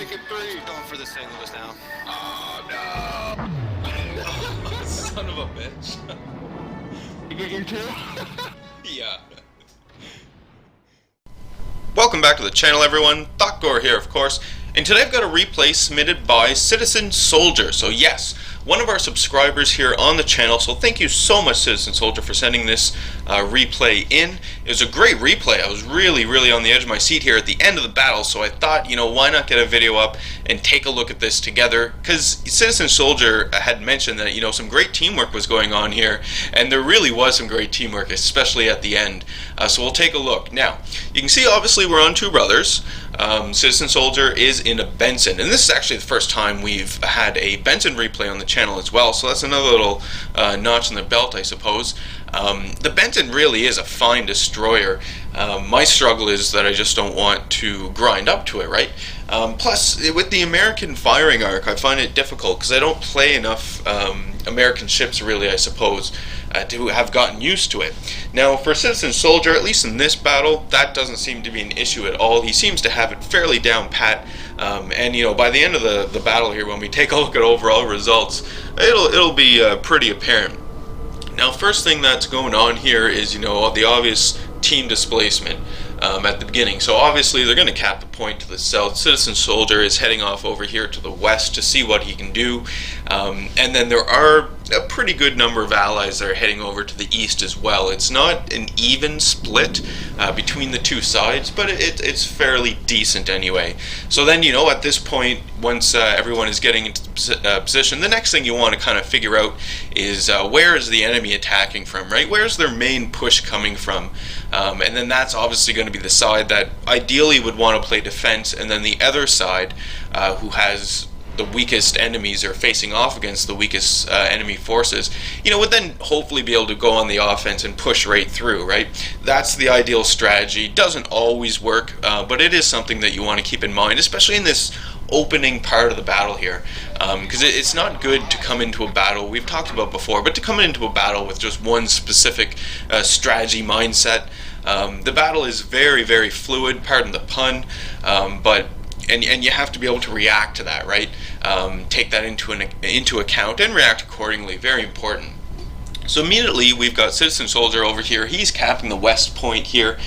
taking three. Going for the St. Louis now. Oh no! Son of a bitch. You get your two? Yeah. Welcome back to the channel, everyone. Thotgor here, of course. And today I've got a replay submitted by CitizenSolider. So yes, one of our subscribers here on the channel. So thank you so much, CitizenSolider, for sending this replay in. It was a great replay. I was really on the edge of my seat here at the end of the battle. So I thought, you know, why not get a video up and take a look at this together? Because CitizenSolider had mentioned that, you know, some great teamwork was going on here. And there really was some great teamwork, especially at the end. So we'll take a look. Now, you can see obviously we're on two brothers. CitizenSolider is in a Benson, and this is actually the first time we've had a Benson replay on the channel as well, so that's another little notch in the belt, I suppose. The Benson really is a fine destroyer. My struggle is that I just don't want to grind up to it, right? Plus, with the American firing arc, I find it difficult because I don't play enough American ships, really, I suppose, to have gotten used to it. Now, for CitizenSolider, at least in this battle, that doesn't seem to be an issue at all. He seems to have it fairly down pat, and you know, by the end of the battle here, when we take a look at overall results, it'll be pretty apparent. Now, first thing that's going on here is, you know, the obvious team displacement at the beginning. So obviously they're going to cap the point to the south. CitizenSolider is heading off over here to the west to see what he can do, and then there are a pretty good number of allies that are heading over to the east as well. It's not an even split between the two sides, but it's fairly decent anyway. So then, you know, at this point, once everyone is getting into position, the next thing you want to kind of figure out is where is the enemy attacking from, right? Where's their main push coming from? And then that's obviously going to be the side that ideally would want to play defense, and then the other side who has the weakest enemies or facing off against the weakest enemy forces, you know, would then hopefully be able to go on the offense and push right through, right? That's the ideal strategy. Doesn't always work, but it is something that you want to keep in mind, especially in this opening part of the battle here, because it's not good to come into a battle, we've talked about before, but to come into a battle with just one specific strategy mindset. The battle is very fluid, pardon the pun, but and you have to be able to react to that, right? Take that into account and react accordingly. Very important. So immediately we've got CitizenSolider over here. He's capping the west point here.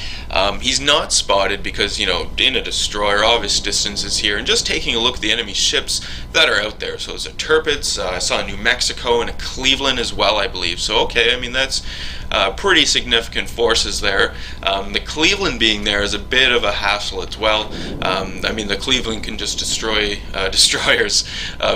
He's not spotted because, you know, in a destroyer, obvious distance is here, and just taking a look at the enemy ships that are out there. So there's a Tirpitz, I saw a New Mexico and a Cleveland as well, I believe. So okay, I mean, that's pretty significant forces there. The Cleveland being there is a bit of a hassle as well. I mean, the Cleveland can just destroy destroyers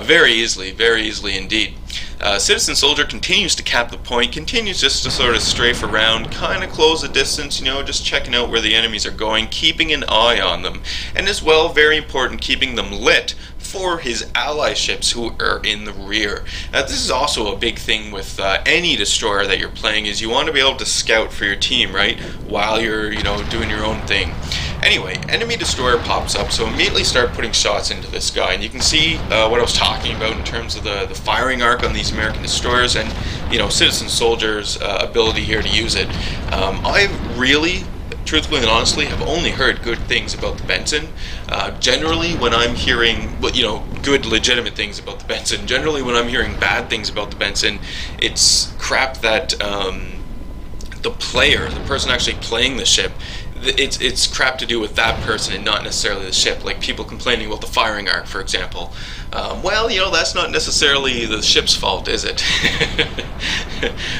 very easily indeed. CitizenSolider continues to cap the point, continues just to sort of strafe around, kind of close the distance, you know, just checking out where the enemies are going, keeping an eye on them, and as well, very important, keeping them lit for his ally ships who are in the rear. This is also a big thing with any destroyer that you're playing, is you want to be able to scout for your team, right, while you're, you know, doing your own thing. Anyway, enemy destroyer pops up, so immediately start putting shots into this guy, and you can see what I was talking about in terms of the firing arc on these American destroyers, and, you know, CitizenSolider's ability here to use it. I really, truthfully and honestly, have only heard good things about the Benson. Generally, when I'm hearing, you know, good legitimate things about the Benson, generally when I'm hearing bad things about the Benson, it's crap that the player, the person actually playing the ship, it's crap to do with that person and not necessarily the ship. Like people complaining about the firing arc, for example. Well, you know, that's not necessarily the ship's fault, is it?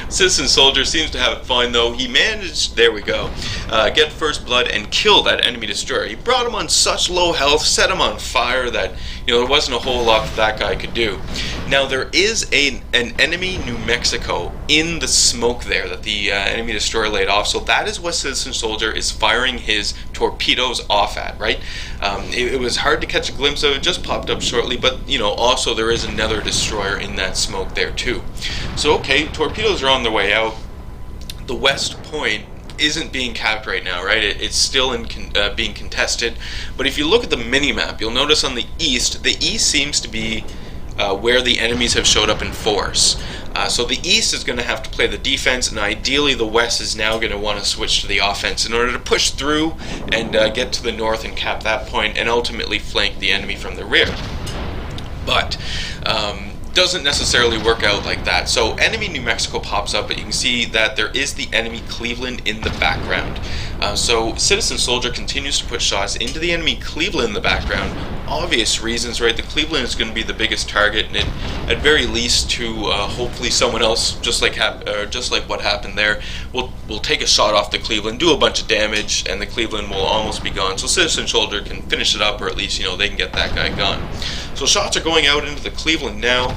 CitizenSolider seems to have it fine, though. He managed, there we go, get first blood and kill that enemy destroyer. He brought him on such low health, set him on fire that, you know, there wasn't a whole lot that guy could do. Now, there is an enemy New Mexico in the smoke there that the enemy destroyer laid off, so that is what CitizenSolider is firing his torpedoes off at, right? It was hard to catch a glimpse of it, just popped up shortly, but, you know, also there is another destroyer in that smoke there too. So, okay, torpedoes are on their way out. The west point isn't being capped right now, right? It's still being contested. But if you look at the mini-map, you'll notice on the east seems to be where the enemies have showed up in force. So the East is going to have to play the defense, and ideally the West is now going to want to switch to the offense in order to push through and get to the North and cap that point, and ultimately flank the enemy from the rear. But doesn't necessarily work out like that. So enemy New Mexico pops up, but you can see that there is the enemy Cleveland in the background. So Citizen Soldier continues to put shots into the enemy Cleveland in the background. Obvious reasons, right? The Cleveland is going to be the biggest target, and at very least to hopefully someone else, just like what happened there, will take a shot off the Cleveland, do a bunch of damage, and the Cleveland will almost be gone. So Citizen Soldier can finish it up, or at least they can get that guy gone. So shots are going out into the Cleveland now.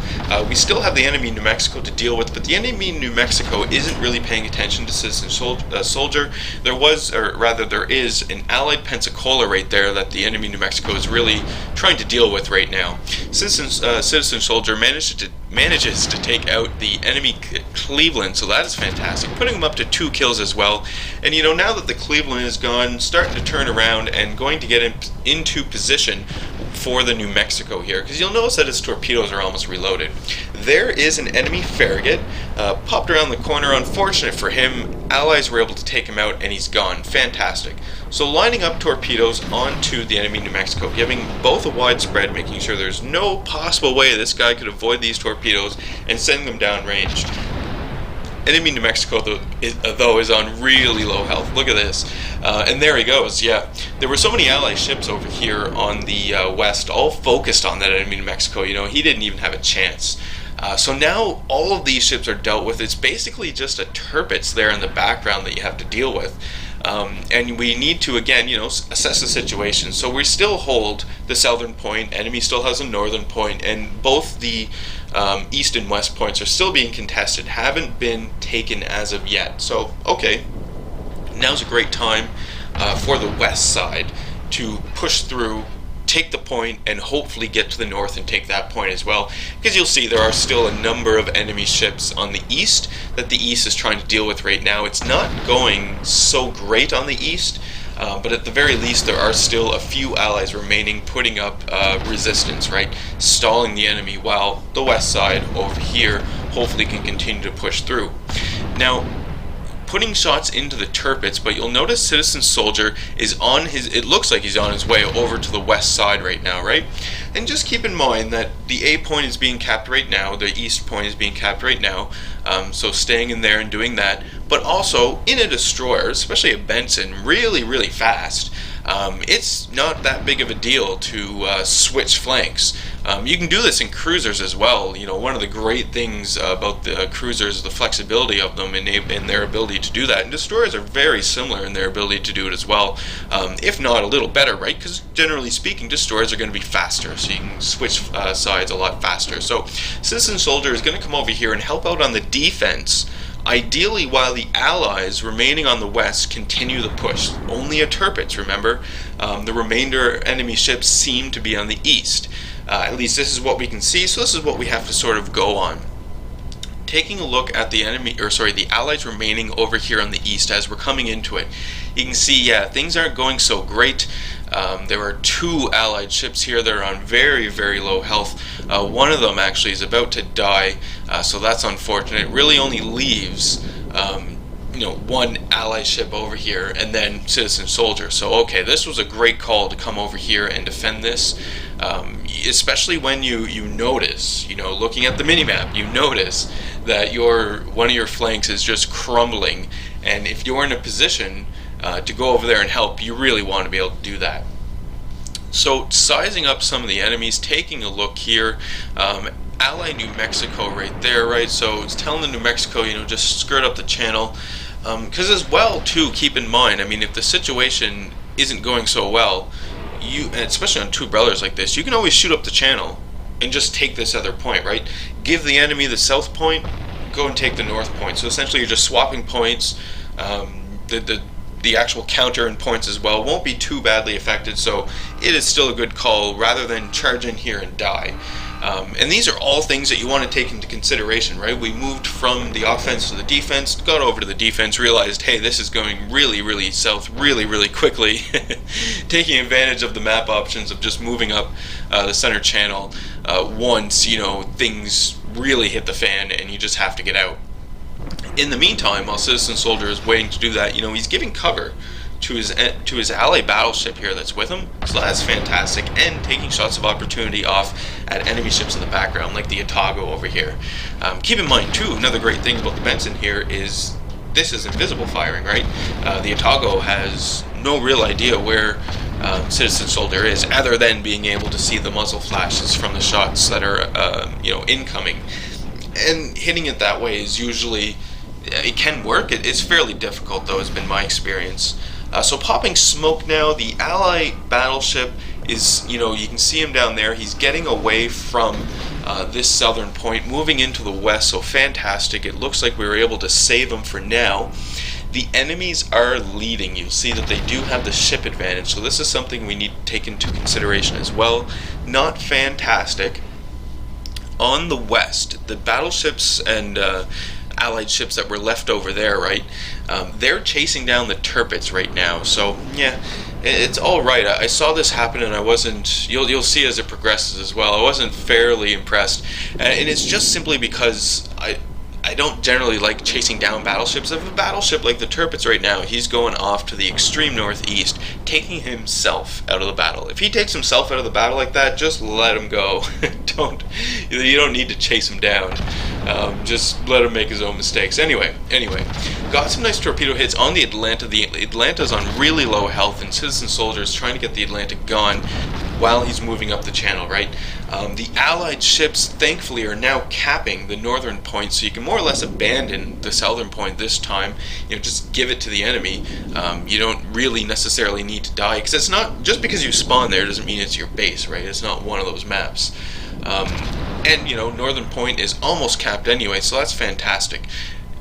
We still have the enemy New Mexico to deal with, but the enemy New Mexico isn't really paying attention to Citizen Soldier. There is an allied Pensacola right there that the enemy New Mexico is really trying to deal with right now. Citizen Soldier manages to take out the enemy Cleveland, so that is fantastic, putting him up to 2 kills as well. And now that the Cleveland is gone, starting to turn around and going to get into position for the New Mexico here, because you'll notice that his torpedoes are almost reloaded. There is an enemy Farragut popped around the corner. Unfortunate for him, allies were able to take him out and he's gone. Fantastic. So lining up torpedoes onto the enemy New Mexico, giving both a wide spread, making sure there's no possible way this guy could avoid these torpedoes and send them downrange. Enemy New Mexico, though, is on really low health. Look at this. And there he goes. Yeah, there were so many Allied ships over here on the west, all focused on that enemy New Mexico. He didn't even have a chance. So now all of these ships are dealt with. It's basically just a Tirpitz there in the background that you have to deal with. And we need to, again, assess the situation. So we still hold the southern point, enemy still has a northern point, and both the east and west points are still being contested, haven't been taken as of yet. So, okay, now's a great time for the west side to push through, take the point, and hopefully get to the north and take that point as well, because you'll see there are still a number of enemy ships on the east that the east is trying to deal with right now. It's not going so great on the east, but at the very least there are still a few allies remaining, putting up resistance, right, stalling the enemy, while the west side over here hopefully can continue to push through. Now, putting shots into the Tirpitz, but you'll notice Citizen Soldier is on it looks like he's on his way over to the west side right now, right? And just keep in mind that the A point is being capped right now, the east point is being capped right now, so staying in there and doing that, but also in a destroyer, especially a Benson, really, really fast. It's not that big of a deal to switch flanks. You can do this in cruisers as well. One of the great things about the cruisers is the flexibility of them and their ability to do that. And destroyers are very similar in their ability to do it as well, if not a little better, right? Because generally speaking, destroyers are going to be faster, so you can switch sides a lot faster. So Citizen Soldier is going to come over here and help out on the defense, ideally while the allies remaining on the west continue the push. Only a Tirpitz, remember. The remainder enemy ships seem to be on the east. At least this is what we can see, so this is what we have to sort of go on. Taking a look at the the allies remaining over here on the east as we're coming into it, you can see, yeah, things aren't going so great. There are 2 allied ships here that are on very, very low health. One of them actually is about to die, so that's unfortunate. It really only leaves one allied ship over here and then Citizen Soldier. So okay, this was a great call to come over here and defend this, especially when you notice, looking at the minimap, you notice that one of your flanks is just crumbling, and if you're in a position to go over there and help, you really want to be able to do that. So sizing up some of the enemies, taking a look here, Ally New Mexico right there, right? So it's telling the New Mexico, just skirt up the channel. Because as well, too, keep in mind, if the situation isn't going so well, especially on 2 brothers like this, you can always shoot up the channel and just take this other point, right? Give the enemy the south point, go and take the north point. So essentially you're just swapping points. The actual counter and points as well won't be too badly affected, so it is still a good call rather than charge in here and die. And these are all things that you want to take into consideration, right? We moved from the offense to the defense, got over to the defense, realized, hey, this is going really, really south really, really quickly. Taking advantage of the map options of just moving up the center channel once, things really hit the fan and you just have to get out. In the meantime, while Citizen Soldier is waiting to do that, he's giving cover to his ally battleship here that's with him, so that's fantastic, and taking shots of opportunity off at enemy ships in the background, like the Thotgor over here. Keep in mind, too, another great thing about the Benson here is this is invisible firing, right? The Thotgor has no real idea where Citizen Soldier is, other than being able to see the muzzle flashes from the shots that are, incoming. And hitting it that way is usually, it can work. It's fairly difficult, though, has been my experience. So popping smoke now, the ally battleship is, you can see him down there. He's getting away from this southern point, moving into the west, so fantastic. It looks like we were able to save him for now. The enemies are leading. You'll see that they do have the ship advantage, so this is something we need to take into consideration as well. Not fantastic. On the west, the battleships and allied ships that were left over there, right, they're chasing down the turpets right now, so yeah, it's all right. I saw this happen and I wasn't, you'll see as it progresses as well, I wasn't fairly impressed, and it's just simply because I don't generally like chasing down battleships. If a battleship like the turpets right now, he's going off to the extreme northeast, taking himself out of the battle. If he takes himself out of the battle like that, just let him go. You don't need to chase him down. Just let him make his own mistakes. Anyway, got some nice torpedo hits on the Atlanta. The Atlanta's on really low health, and Citizen Soldier is trying to get the Atlanta gone while he's moving up the channel, right? The Allied ships, thankfully, are now capping the northern point, so you can more or less abandon the southern point this time. Just give it to the enemy. You don't really necessarily need to die, because it's not, just because you spawn there doesn't mean it's your base, right? It's not one of those maps. And, northern point is almost capped anyway, so that's fantastic.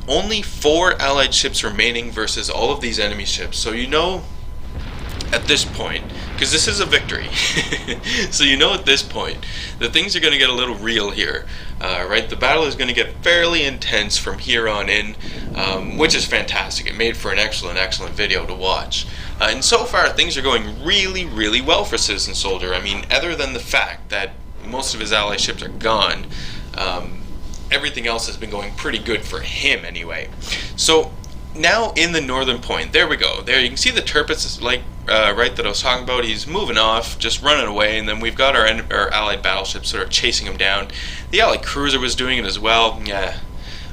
Only 4 Allied ships remaining versus all of these enemy ships, so at this point, because this is a victory, so at this point that things are going to get a little real here, right? The battle is going to get fairly intense from here on in, which is fantastic. It made for an excellent video to watch. And so far, things are going really, really well for Citizen Soldier. I mean, other than the fact that most of his ally ships are gone, everything else has been going pretty good for him anyway. So now in the northern point, there we go. There you can see the turpets, like right, that I was talking about. He's moving off, just running away, and then we've got our allied battleships sort of chasing him down. The allied cruiser was doing it as well. Yeah,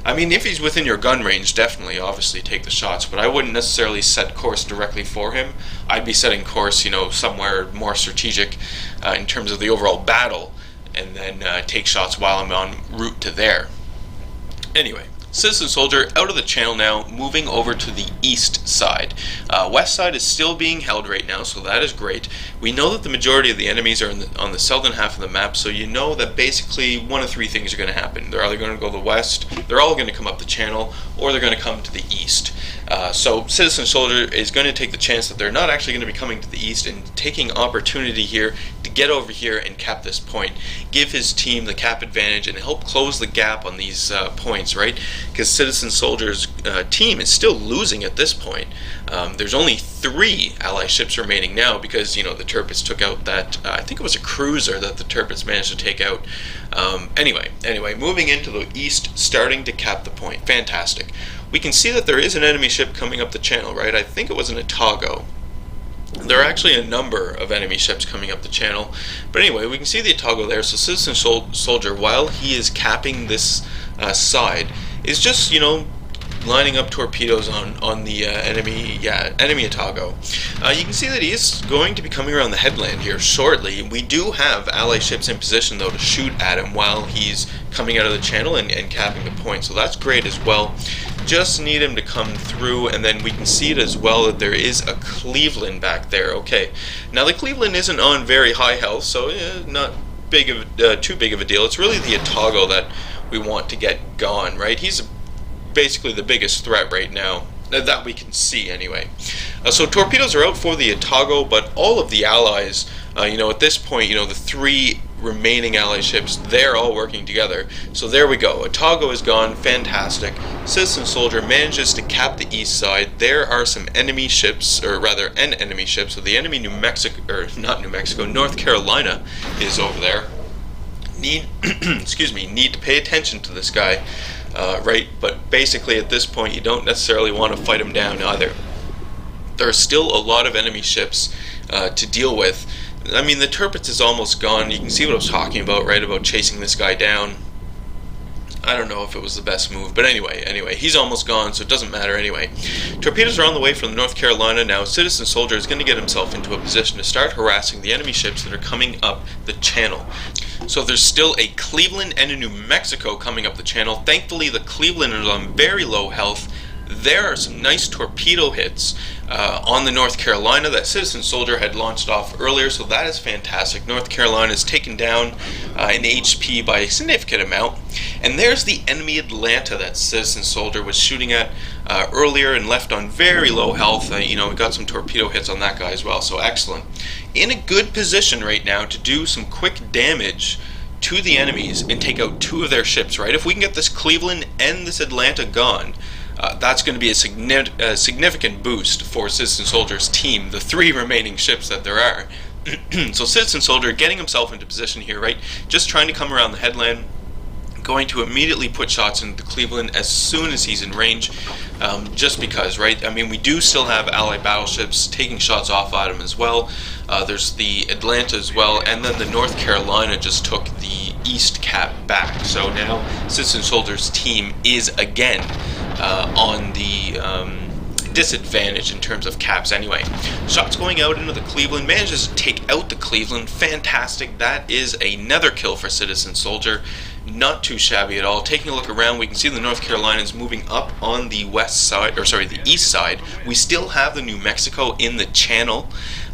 I mean, if he's within your gun range, definitely, obviously take the shots, but I wouldn't necessarily set course directly for him. I'd be setting course, somewhere more strategic in terms of the overall battle, and then take shots while I'm en route to there. Anyway, Citizen Soldier out of the channel now, moving over to the east side. West side is still being held right now, so that is great. We know that the majority of the enemies are on the southern half of the map, so you know that basically one of 3 things are going to happen. They're either going to go to the west, they're all going to come up the channel, or they're going to come to the east. So Citizen Soldier is going to take the chance that they're not actually going to be coming to the east, and taking opportunity here to get over here and cap this point. Give his team the cap advantage and help close the gap on these points, right? Because Citizen Soldier's team is still losing at this point. There's only 3 ally ships remaining now, because the turpets took out that, I think it was a cruiser that the turpets managed to take out. Anyway, moving into the east, starting to cap the point. Fantastic. We can see that there is an enemy ship coming up the channel, right? I think it was an Thotgor. There are actually a number of enemy ships coming up the channel. But anyway, we can see the Thotgor there. So Citizen Soldier, while he is capping this side, is just, lining up torpedoes on the enemy Thotgor. You can see that he is going to be coming around the headland here shortly. We do have ally ships in position, though, to shoot at him while he's coming out of the channel and capping the point. So that's great as well. Just need him to come through, and then we can see it as well that there is a Cleveland back there. Okay, now the Cleveland isn't on very high health, so not too big of a deal. It's really the Thotgor that we want to get gone, right? He's basically the biggest threat right now that we can see anyway. So torpedoes are out for the Thotgor, but all of the allies, at this point, the 3 remaining ally ships, they're all working together. So there we go. Thotgor is gone. Fantastic. Citizen Soldier manages to cap the east side. There are some enemy ships, or rather an enemy ship. So the enemy North Carolina is over there. need excuse me, need to pay attention to this guy, right? But basically at this point you don't necessarily want to fight him down either. There are still a lot of enemy ships to deal with. I mean, the Tirpitz is almost gone. You can see what I was talking about, right, about chasing this guy down. I don't know if it was the best move, but anyway, he's almost gone, so it doesn't matter anyway. Torpedoes are on the way from North Carolina now. CitizenSolider is going to get himself into a position to start harassing the enemy ships that are coming up the channel. So there's still a Cleveland and a New Mexico coming up the channel. Thankfully, the Cleveland is on very low health. There are some nice torpedo hits on the North Carolina that CitizenSolider had launched off earlier, so that is fantastic. North Carolina is taken down in HP by a significant amount. And there's the enemy Atlanta that CitizenSolider was shooting at earlier and left on very low health. We got some torpedo hits on that guy as well, so excellent. In a good position right now to do some quick damage to the enemies and take out 2 of their ships, right? If we can get this Cleveland and this Atlanta gone, that's going to be a significant boost for CitizenSolider's team, the 3 remaining ships that there are. So CitizenSolider getting himself into position here, right? Just trying to come around the headland, going to immediately put shots into the Cleveland as soon as he's in range, just because, right? I mean, we do still have Allied battleships taking shots off at him as well. There's the Atlanta as well, and then the North Carolina just took the East Cap back. So now CitizenSolider's team is again on the disadvantage in terms of caps anyway. Shots going out into the Cleveland, manages to take out the Cleveland, fantastic. That is another kill for CitizenSolider, not too shabby at all. Taking a look around, we can see the North Carolina is moving up on the west side, or sorry, the east side. We still have the New Mexico in the channel,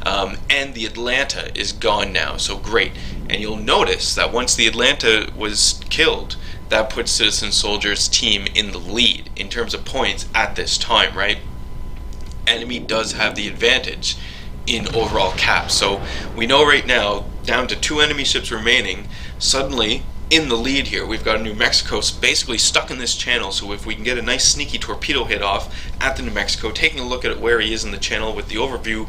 and the Atlanta is gone now, so great. And you'll notice that once the Atlanta was killed, that puts CitizenSolider's team in the lead in terms of points at this time, right? Enemy does have the advantage in overall caps. So we know right now, down to 2 enemy ships remaining, suddenly in the lead here. We've got New Mexico basically stuck in this channel, so if we can get a nice sneaky torpedo hit off at the New Mexico, taking a look at where he is in the channel with the overview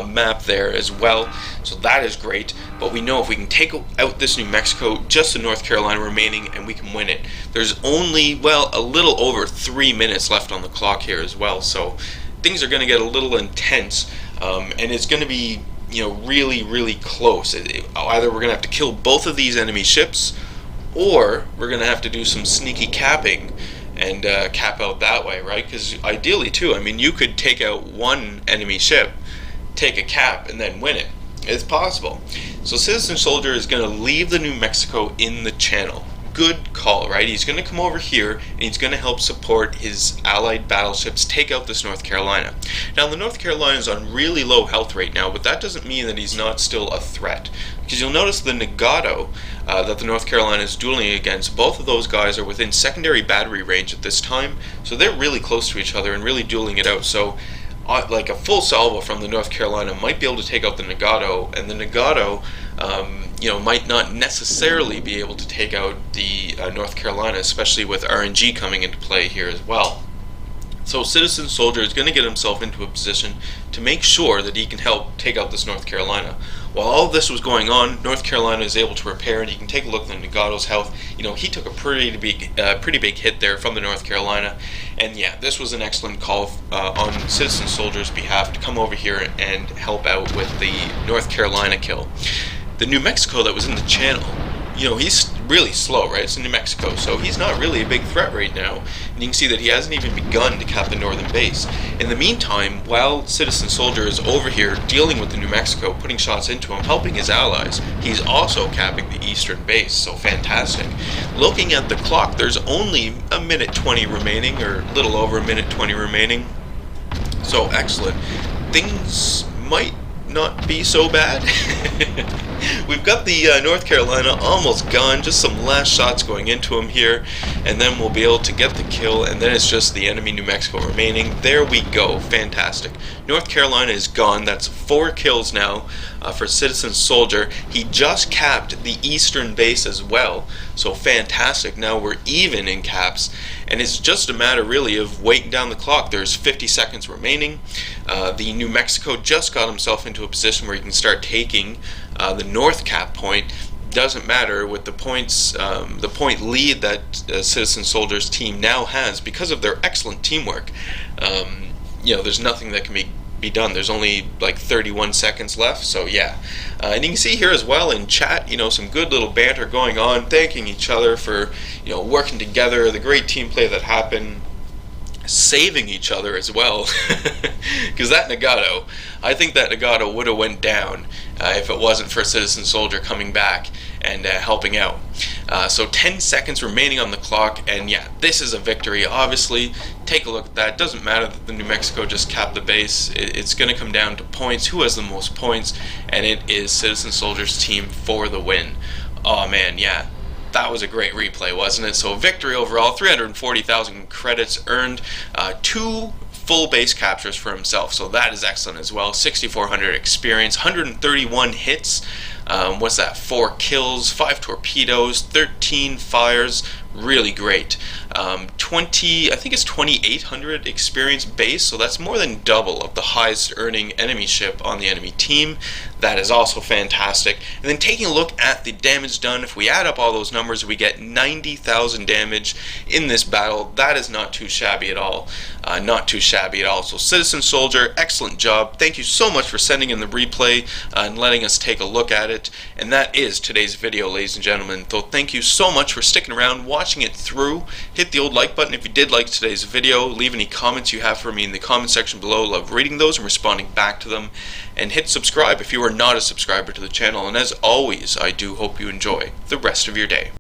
map there as well, so that is great. But we know if we can take out this New Mexico, just the North Carolina remaining, and we can win it. There's only, well, a little over 3 minutes left on the clock here as well, so things are going to get a little intense, and it's going to be, really close. Either we're going to have to kill both of these enemy ships, or we're going to have to do some sneaky capping and cap out that way, right? Because ideally, too, I mean, you could take out one enemy ship, take a cap, and then win it. It's possible. So CitizenSolider is going to leave the New Mexico in the channel. Good call, right? He's going to come over here and he's going to help support his allied battleships take out this North Carolina. Now, the North Carolina is on really low health right now, but that doesn't mean that he's not still a threat. Because you'll notice the Nagato that the North Carolina is dueling against, both of those guys are within secondary battery range at this time, so they're really close to each other and really dueling it out. So like a full salvo from the North Carolina might be able to take out the Nagato, and the Nagato might not necessarily be able to take out the North Carolina, especially with RNG coming into play here as well. So CitizenSolider is going to get himself into a position to make sure that he can help take out this North Carolina. While all of this was going on, North Carolina is able to repair, and you can take a look at the Nagato's health. He took a pretty big hit there from the North Carolina, and yeah, this was an excellent call on CitizenSolider's behalf to come over here and help out with the North Carolina kill. The New Mexico that was in the channel, he's really slow, right? It's in New Mexico, so he's not really a big threat right now. And you can see that he hasn't even begun to cap the northern base. In the meantime, while CitizenSolider is over here dealing with the New Mexico, putting shots into him, helping his allies, he's also capping the eastern base, so fantastic. Looking at the clock, there's only a minute 20 remaining, or a little over a minute 20 remaining. So excellent. Things might not be so bad. We've got the North Carolina almost gone, just some last shots going into him here, and then we'll be able to get the kill, and then it's just the enemy New Mexico remaining. There we go, fantastic. North Carolina is gone. That's 4 kills now for CitizenSolider. He just capped the eastern base as well, so fantastic. Now we're even in caps, and it's just a matter really of waiting down the clock. There's 50 seconds remaining. The New Mexico just got himself into a position where he can start taking the north cap point. doesn't matter with the points, the point lead that Citizen Soldier's team now has because of their excellent teamwork. There's nothing that can be done. There's only like 31 seconds left, so yeah. And you can see here as well in chat, some good little banter going on, thanking each other for, working together, the great team play that happened, saving each other as well. Because that Nagato, I think that Nagato would have went down if it wasn't for Citizen Soldier coming back and helping out. So 10 seconds remaining on the clock, and yeah, this is a victory. Obviously, take a look at that. Doesn't matter that the New Mexico just capped the base. It's going to come down to points. Who has the most points? And it is Citizen Soldier's team for the win. Oh man, yeah. That was a great replay, wasn't it? So victory overall, 340,000 credits earned, 2 full base captures for himself, so that is excellent as well. 6,400 experience, 131 hits, 4 kills, 5 torpedoes, 13 fires, really great. 2,800 experience base, so that's more than double of the highest earning enemy ship on the enemy team. That is also fantastic. And then taking a look at the damage done, if we add up all those numbers, we get 90,000 damage in this battle. That is not too shabby at all. So Citizen Soldier, excellent job. Thank you so much for sending in the replay and letting us take a look at it. And that is today's video, ladies and gentlemen. So thank you so much for sticking around, watching it through. Hit the old like button if you did like today's video. Leave any comments you have for me in the comment section below. Love reading those and responding back to them. And hit subscribe if you are not a subscriber to the channel. And as always, I do hope you enjoy the rest of your day.